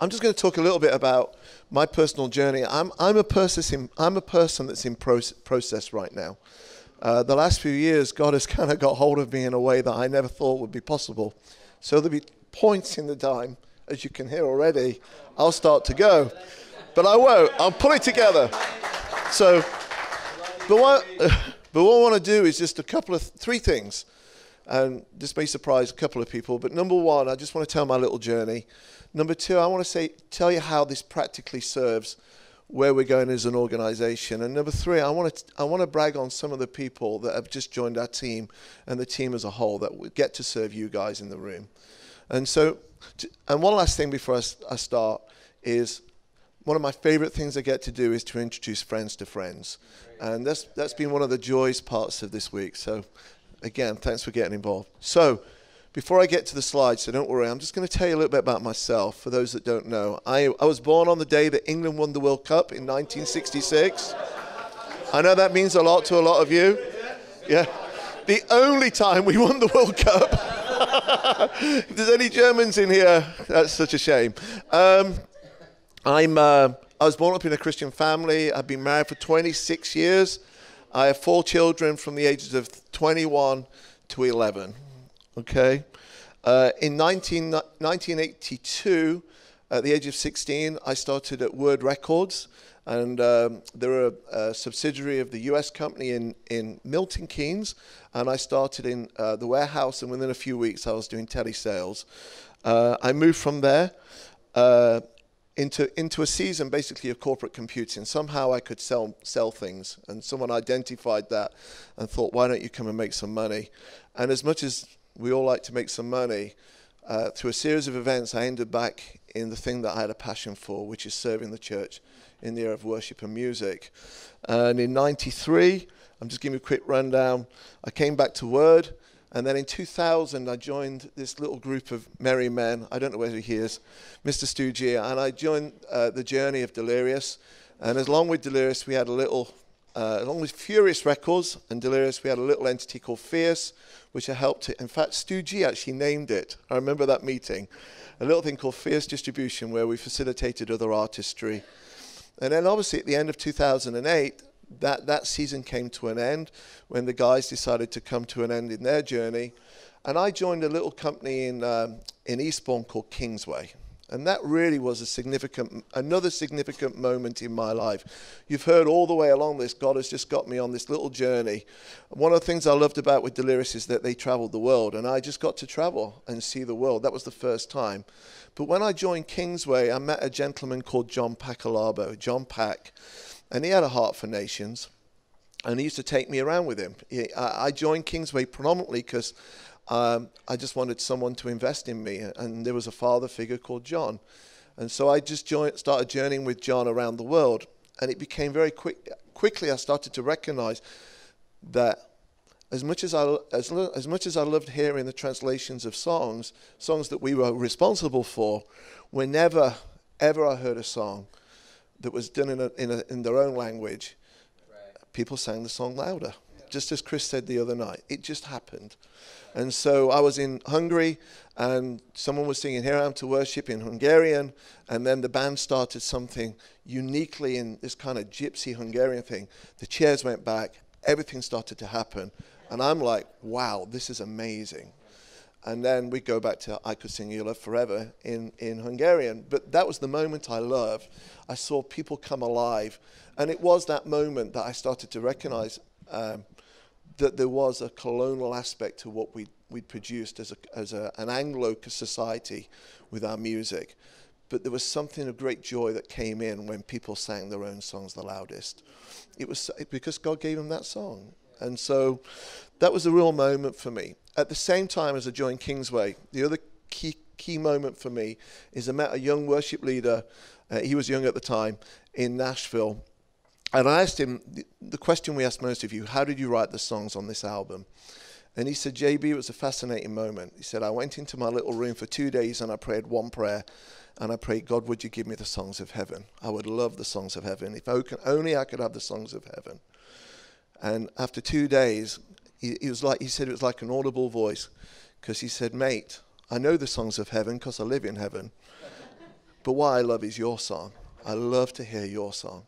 I'm just going to talk a little bit about my personal journey. I'm a person that's in process right now. The last few years, God has kind of got hold of me in a way that I never thought would be possible. So there'll be points in the time, as you can hear already, I'll start to go. But I won't. I'll pull it together. So, but what I want to do is just three things. And this may surprise a couple of people, but number one, I just want to tell my little journey. Number two, I want to tell you how this practically serves where we're going as an organization. And number three, I want to brag on some of the people that have just joined our team and the team as a whole that will get to serve you guys in the room. And so, and one last thing before I start is one of my favorite things I get to do is to introduce friends to friends. And that's been one of the joyous parts of this week. So again, thanks for getting involved. So before I get to the slides, so don't worry, I'm just going to tell you a little bit about myself for those that don't know. I was born on the day that England won the World Cup in 1966. I know that means a lot to a lot of you. Yeah. The only time we won the World Cup. If there's any Germans in here, that's such a shame. I was born up in a Christian family. I've been married for 26 years. I have 4 children from the ages of 21 to 11. Okay. In 1982, at the age of 16, I started at Word Records, and they're a subsidiary of the US company in Milton Keynes, and I started in the warehouse, and within a few weeks I was doing telesales. I moved from there into a season basically of corporate computing. Somehow I could sell things, and someone identified that and thought, why don't you come and make some money? And as much as we all like to make some money, through a series of events, I ended back in the thing that I had a passion for, which is serving the church in the area of worship and music. And in 93, I'm just giving you a quick rundown, I came back to Word, and then in 2000, I joined this little group of merry men. I don't know whether he is, Mr. Stu G, and I joined the journey of Delirious. And along with Delirious, we had along with Furious Records and Delirious, we had a little entity called Fierce, which I helped it. In fact, Stu G actually named it. I remember that meeting. A little thing called Fierce Distribution, where we facilitated other artistry. And then obviously at the end of 2008, that season came to an end when the guys decided to come to an end in their journey. And I joined a little company in Eastbourne called Kingsway. And that really was another significant moment in my life. You've heard all the way along this, God has just got me on this little journey. One of the things I loved about with Delirious is that they traveled the world, and I just got to travel and see the world. That was the first time. But when I joined Kingsway, I met a gentleman called John Pacalabo, John Pack, and he had a heart for nations, and he used to take me around with him. I joined Kingsway predominantly because I just wanted someone to invest in me, and there was a father figure called John. And so I just started journeying with John around the world, and it became very quickly I started to recognize that as much as I loved hearing the translations of songs that we were responsible for, whenever ever I heard a song that was done in their own language, people sang the song louder. Just as Chris said the other night, it just happened. And so I was in Hungary, and someone was singing Here I Am to Worship in Hungarian, and then the band started something uniquely in this kind of gypsy Hungarian thing. The chairs went back, everything started to happen, and I'm like, wow, this is amazing. And then we go back to I Could Sing Your Love Forever in Hungarian. But that was the moment I loved. I saw people come alive, and it was that moment that I started to recognize that there was a colonial aspect to what we'd produced as an Anglo society with our music. But there was something of great joy that came in when people sang their own songs the loudest. It was because God gave them that song. And so that was a real moment for me. At the same time as I joined Kingsway, the other key moment for me is I met a young worship leader, he was young at the time, in Nashville. And I asked him, the question we asked most of you, how did you write the songs on this album? And he said, JB, it was a fascinating moment. He said, I went into my little room for 2 days and I prayed one prayer. And I prayed, God, would you give me the songs of heaven? I would love the songs of heaven. If only I could have the songs of heaven. And after 2 days, he said it was like an audible voice. Because he said, mate, I know the songs of heaven because I live in heaven. but what I love is your song. I love to hear your song.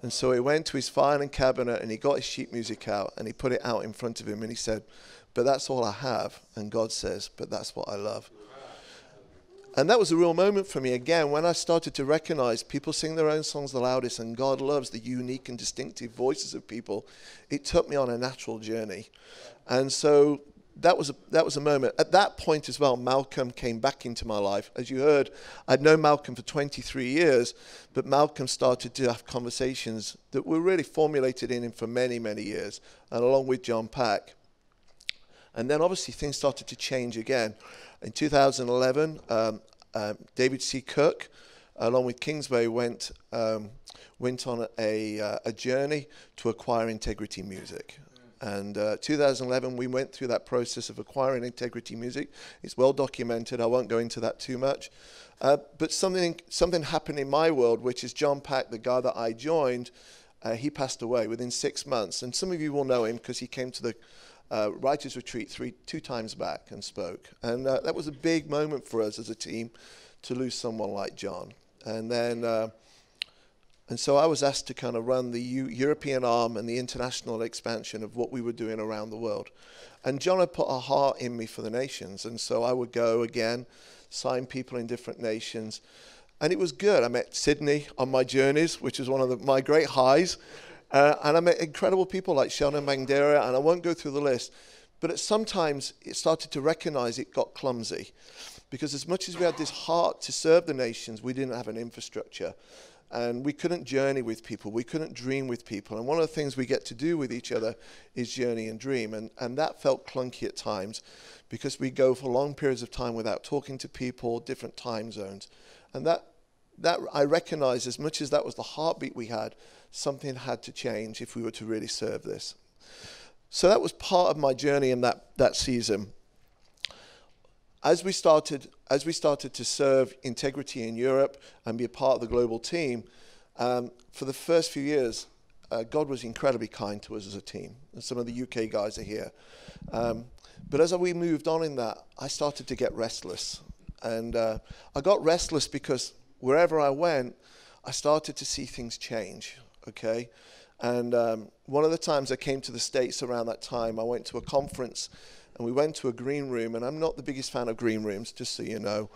And so he went to his filing cabinet and he got his sheet music out and he put it out in front of him and he said, but that's all I have. And God says, but that's what I love. And that was a real moment for me again when I started to recognize people sing their own songs the loudest and God loves the unique and distinctive voices of people. It took me on a natural journey. And so that was a moment. At that point as well, Malcolm came back into my life. As you heard, I'd known Malcolm for 23 years, but Malcolm started to have conversations that were really formulated in him for many, many years, and along with John Pack. And then obviously things started to change again. In 2011, David C. Cook, along with Kingsway, went on a journey to acquire Integrity Music. And 2011, we went through that process of acquiring Integrity Music. It's well documented. I won't go into that too much. But something happened in my world, which is John Pack, the guy that I joined, he passed away within 6 months. And some of you will know him because he came to the Writers' Retreat two times back and spoke. And that was a big moment for us as a team to lose someone like John. And then... And so I was asked to kind of run the European arm and the international expansion of what we were doing around the world. And John had put a heart in me for the nations. And so I would go again, sign people in different nations. And it was good. I met Sydney on my journeys, which was one of my great highs. And I met incredible people like Sheldon Mangdera, and I won't go through the list. But sometimes it started to recognize it got clumsy. Because as much as we had this heart to serve the nations, we didn't have an infrastructure. And we couldn't journey with people. We couldn't dream with people. And one of the things we get to do with each other is journey and dream. And that felt clunky at times because we go for long periods of time without talking to people, different time zones. And that I recognize, as much as that was the heartbeat we had, something had to change if we were to really serve this. So that was part of my journey in that season. As we started to serve Integrity in Europe and be a part of the global team, for the first few years, God was incredibly kind to us as a team. And some of the UK guys are here. But as we moved on in that, I started to get restless. And I got restless because wherever I went, I started to see things change, okay? And one of the times I came to the States around that time, I went to a conference and we went to a green room, and I'm not the biggest fan of green rooms, just so you know.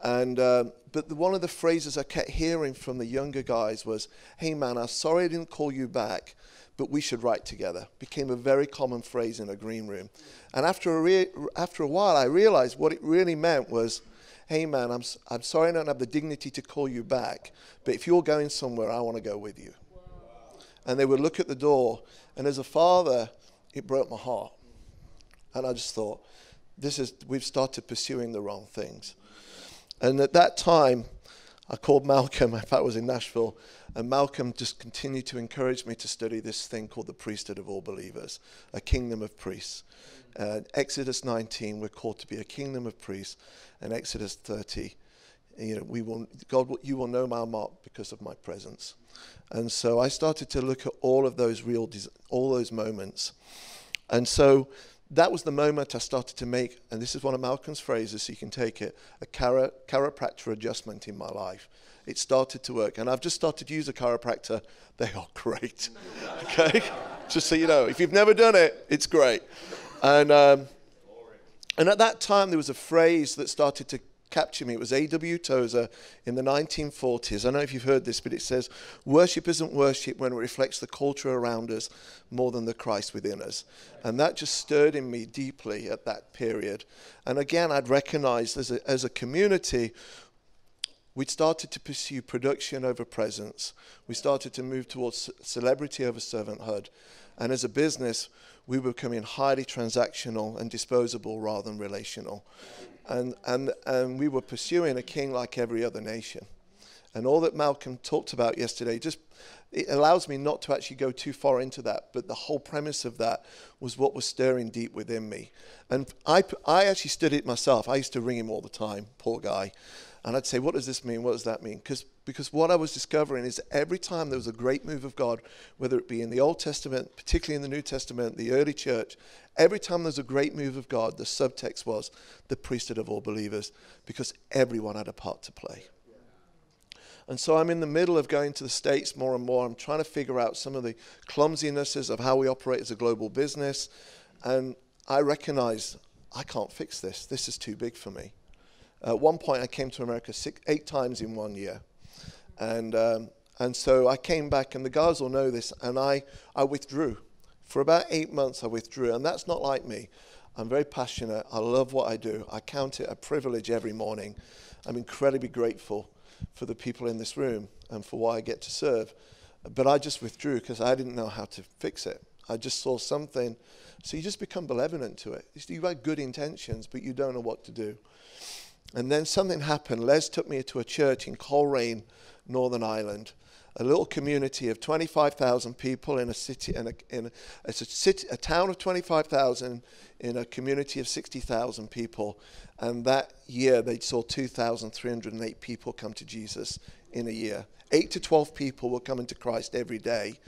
And but one of the phrases I kept hearing from the younger guys was, "Hey man, I'm sorry I didn't call you back, but we should write together." Became a very common phrase in a green room. And after a while, I realized what it really meant was, "Hey man, I'm sorry I don't have the dignity to call you back, but if you're going somewhere, I want to go with you." And they would look at the door, and as a father, it broke my heart. And I just thought, we've started pursuing the wrong things. And at that time, I called Malcolm, in fact I was in Nashville, and Malcolm just continued to encourage me to study this thing called the priesthood of all believers, a kingdom of priests. Exodus 19, we're called to be a kingdom of priests, and Exodus 30, you will know my mark because of my presence. And so I started to look at all of those all those moments. And so that was the moment I started to make, and this is one of Malcolm's phrases, so you can take it, a chiropractor adjustment in my life. It started to work, and I've just started to use a chiropractor. They are great, okay? Just so you know, if you've never done it, it's great. And at that time, there was a phrase that started to capture me. It was A.W. Tozer in the 1940s. I don't know if you've heard this, but it says, "Worship isn't worship when it reflects the culture around us more than the Christ within us." And that just stirred in me deeply at that period. And again, I'd recognized as a community, we'd started to pursue production over presence. We started to move towards celebrity over servanthood. And as a business, we were becoming highly transactional and disposable rather than relational. And we were pursuing a king like every other nation. And all that Malcolm talked about yesterday, it allows me not to actually go too far into that, but the whole premise of that was what was stirring deep within me. And I actually studied it myself. I used to ring him all the time, poor guy. And I'd say, what does this mean? What does that mean? Because what I was discovering is every time there was a great move of God, whether it be in the Old Testament, particularly in the New Testament, the early church, every time there's a great move of God, the subtext was the priesthood of all believers, because everyone had a part to play. And so I'm in the middle of going to the States more and more. I'm trying to figure out some of the clumsinesses of how we operate as a global business. And I recognize I can't fix this. This is too big for me. At one point, I came to America 8 times in 1 year. And so I came back, and the guys will know this, and I withdrew. For about 8 months, I withdrew. And that's not like me. I'm very passionate. I love what I do. I count it a privilege every morning. I'm incredibly grateful for the people in this room and for why I get to serve. But I just withdrew because I didn't know how to fix it. I just saw something. So you just become malevolent to it. You have good intentions, but you don't know what to do. And then something happened. Les took me to a church in Coleraine, Northern Ireland, a little community of 25,000 people in a city, a town of 25,000 in a community of 60,000 people. And that year, they saw 2,308 people come to Jesus in a year. 8 to 12 people were coming to Christ every day.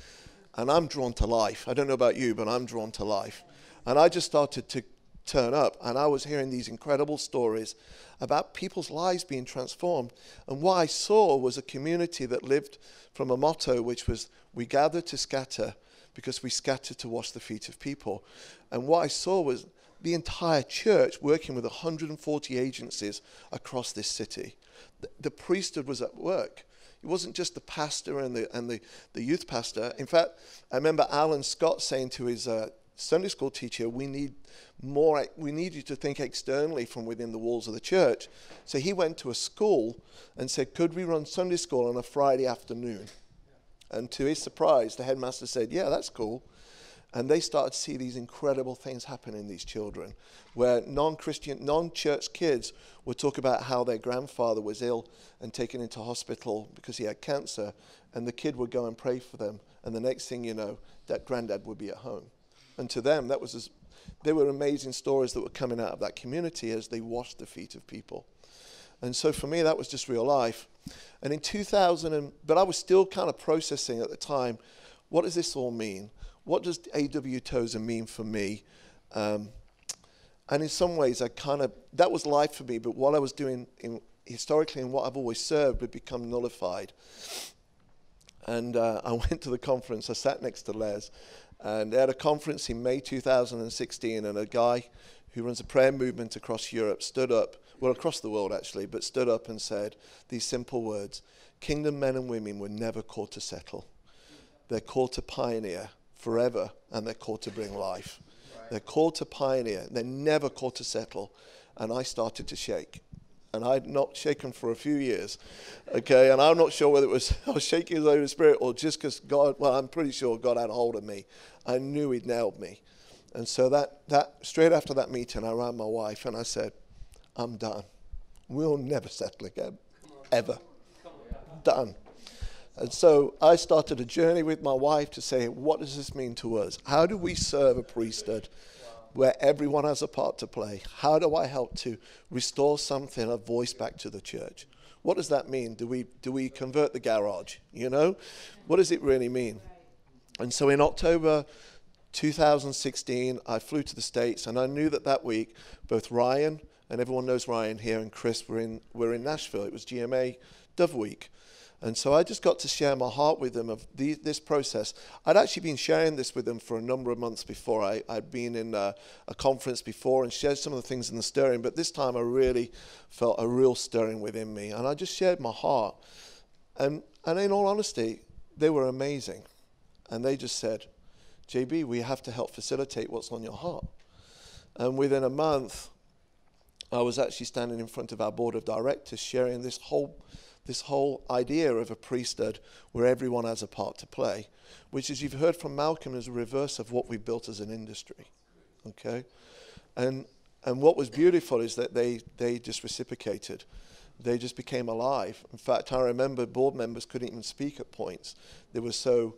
And I'm drawn to life. I don't know about you, but I'm drawn to life. And I just started to turn up, and I was hearing these incredible stories about people's lives being transformed. And what I saw was a community that lived from a motto, which was, we gather to scatter because we scatter to wash the feet of people. And what I saw was the entire church working with 140 agencies across this city. The priesthood was at work. It wasn't just the pastor and the youth pastor. In fact, I remember Alan Scott saying to his Sunday school teacher, we need you to think externally from within the walls of the church. So he went to a school and said, could we run Sunday school on a Friday afternoon? And to his surprise, the headmaster said, yeah, that's cool. And they started to see these incredible things happen in these children, where non-Christian, non-church kids would talk about how their grandfather was ill and taken into hospital because he had cancer, and the kid would go and pray for them, and the next thing you know, that granddad would be at home. And to them, they were amazing stories that were coming out of that community as they washed the feet of people. And so for me, that was just real life. And in 2000, but I was still kind of processing at the time, what does this all mean? What does A.W. Tozer mean for me? And in some ways, that was life for me, but what I was doing historically and what I've always served would become nullified. And I went to the conference. I sat next to Les. And they had a conference in May 2016, and a guy who runs a prayer movement across Europe stood up, well, across the world actually, but stood up and said these simple words: kingdom men and women were never called to settle. They're called to pioneer forever, and they're called to bring life. Right. They're called to pioneer. They're never called to settle. And I started to shake. And I'd not shaken for a few years, okay? And I'm not sure whether it was I was shaking as the Holy Spirit or just because God, well, I'm pretty sure God had a hold of me. I knew he'd nailed me. And so that straight after that meeting, I ran my wife and I said, I'm done. We'll never settle again, ever. Done. And so I started a journey with my wife to say, what does this mean to us? How do we serve a priesthood where everyone has a part to play? How do I help to restore something, a voice back to the church? What does that mean? Do we convert the garage? You know? What does it really mean? And so in October 2016, I flew to the States, and I knew that week, both Ryan, and everyone knows Ryan here, and Chris were in Nashville. It was GMA Dove Week. And so I just got to share my heart with them of this process. I'd actually been sharing this with them for a number of months before. I'd been in a conference before and shared some of the things in the stirring, but this time I really felt a real stirring within me. And I just shared my heart. And in all honesty, they were amazing. And they just said, JB, we have to help facilitate what's on your heart. And within a month, I was actually standing in front of our board of directors sharing this whole idea of a priesthood where everyone has a part to play, which, as you've heard from Malcolm, is a reverse of what we've built as an industry. Okay? And what was beautiful is that they just reciprocated. They just became alive. In fact, I remember board members couldn't even speak at points. They were so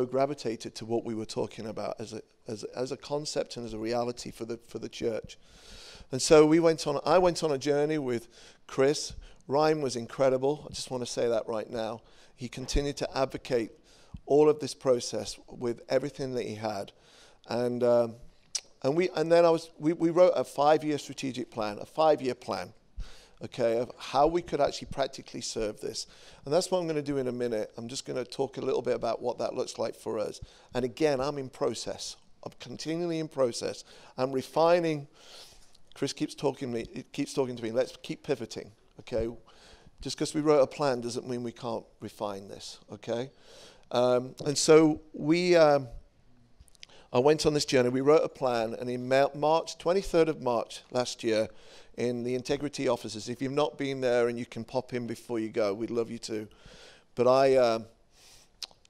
gravitated to what we were talking about as a concept and as a reality for the church. And so I went on a journey with Chris. Ryan was incredible. I just want to say that right now. He continued to advocate all of this process with everything that he had. And we wrote a 5-year strategic plan, a 5-year plan. okay, of how we could actually practically serve this. And that's what I'm going to do in a minute. I'm just going to talk a little bit about what that looks like for us. And again, I'm in process. I'm continually in process. I'm refining. Chris keeps talking to me. Let's keep pivoting, okay? Just because we wrote a plan doesn't mean we can't refine this, okay? And so I went on this journey. We wrote a plan, and in March, 23rd of March last year, in the integrity offices, if you've not been there and you can pop in before you go, we'd love you to. But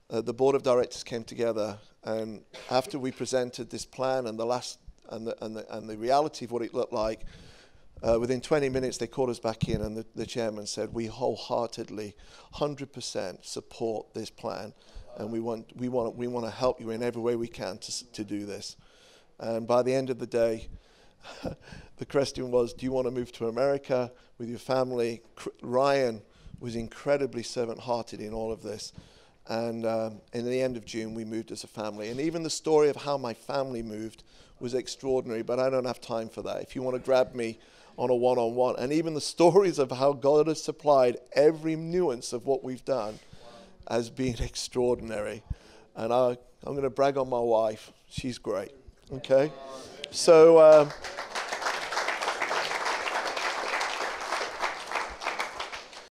the board of directors came together, and after we presented this plan and the reality of what it looked like, within 20 minutes they called us back in, and the chairman said, we wholeheartedly, 100% support this plan, and we want to help you in every way we can to do this. And by the end of the day, the question was, do you want to move to America with your family? Ryan was incredibly servant-hearted in all of this. And in the end of June, we moved as a family. And even the story of how my family moved was extraordinary, but I don't have time for that. If you want to grab me on a one-on-one, and even the stories of how God has supplied every nuance of what we've done has been extraordinary. And I'm going to brag on my wife. She's great. Okay? So